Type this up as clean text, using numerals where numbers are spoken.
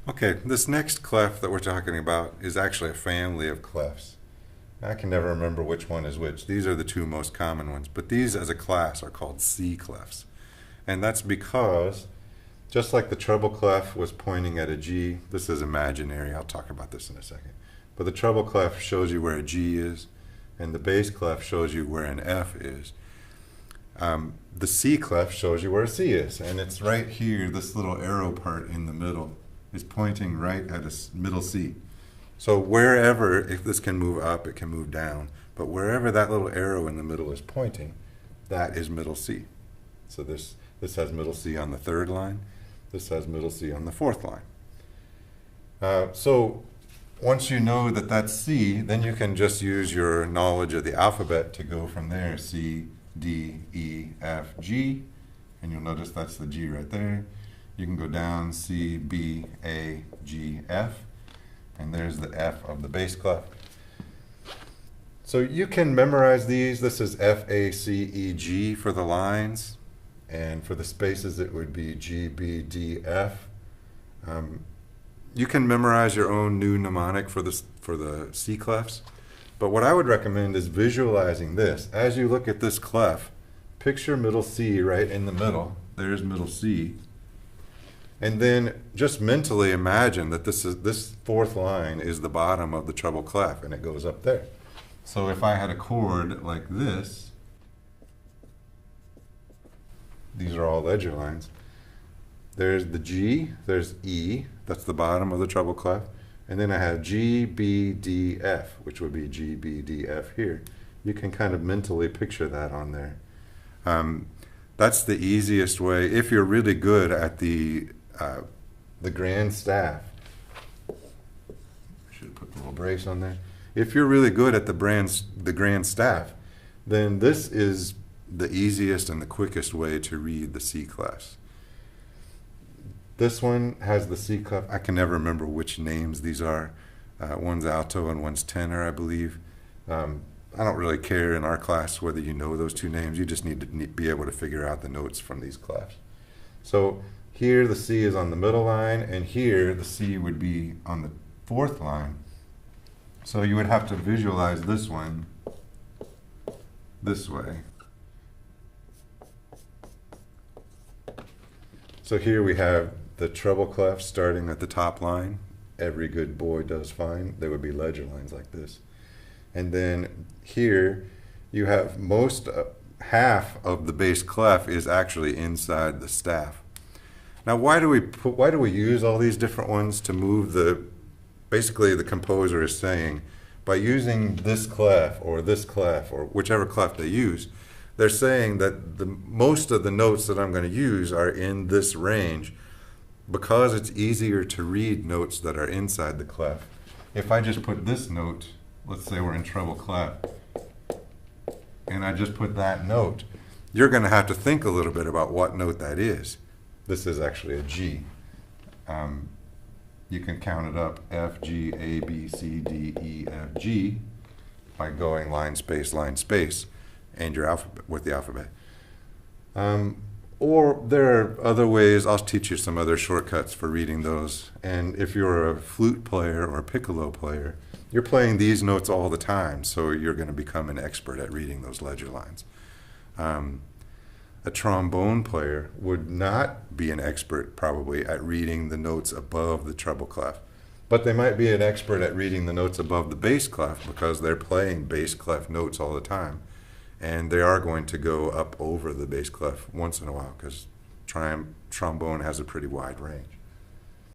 Okay, this next clef that we're talking about is actually a family of clefs. I can never remember which one is which. These are the two most common ones, but these as a class are called C clefs. And that's because, just like the treble clef was pointing at a G, this is imaginary, I'll talk about this in a second, but the treble clef shows you where a G is, and the bass clef shows you where an F is. The C clef shows you where a C is, and it's right here, this little arrow part in the middle is pointing right at a middle C. So wherever, if this can move up, it can move down, but wherever that little arrow in the middle is pointing, that is middle C. So this has middle C on the third line, this has middle C on the fourth line. So once you know that that's C, then you can just use your knowledge of the alphabet to go from there. C, D, E, F, G, and you'll notice that's the G right there. You can go down C, B, A, G, F, and there's the F of the bass clef. So you can memorize these. This is F, A, C, E, G for the lines, and for the spaces it would be G, B, D, F. You can memorize your own new mnemonic for the C clefs, but what I would recommend is visualizing this. As you look at this clef, picture middle C right in the middle. There's middle C. And then just mentally imagine that this fourth line is the bottom of the treble clef, and it goes up there. So if I had a chord like this, these are all ledger lines. There's the G, there's E, that's the bottom of the treble clef, and then I have G, B, D, F, which would be G, B, D, F here. You can kind of mentally picture that on there. That's the easiest way if you're really good at the grand staff. I should put the little brace on there. If you're really good at the grand staff, then this is the easiest and the quickest way to read the C clefs. This one has the C clef. I can never remember which names these are. One's alto and one's tenor, I believe. I don't really care in our class whether you know those two names. You just need to be able to figure out the notes from these clefs. So here the C is on the middle line, and here the C would be on the fourth line. So you would have to visualize this one this way. So here we have the treble clef starting at the top line. Every good boy does fine. There would be ledger lines like this. And then here you have half of the bass clef is actually inside the staff. Now why do we use all these different ones to move basically the composer is saying, by using this clef or whichever clef they use, they're saying that most of the notes that I'm going to use are in this range because it's easier to read notes that are inside the clef. If I just put this note, let's say we're in treble clef, and I just put that note, you're going to have to think a little bit about what note that is. This is actually a G. You can count it up, F, G, A, B, C, D, E, F, G, by going line, space, and your alphabet with the alphabet. Or there are other ways. I'll teach you some other shortcuts for reading those. And if you're a flute player or a piccolo player, you're playing these notes all the time, so you're going to become an expert at reading those ledger lines. A trombone player would not be an expert probably at reading the notes above the treble clef, but they might be an expert at reading the notes above the bass clef because they're playing bass clef notes all the time. And they are going to go up over the bass clef once in a while because trombone has a pretty wide range.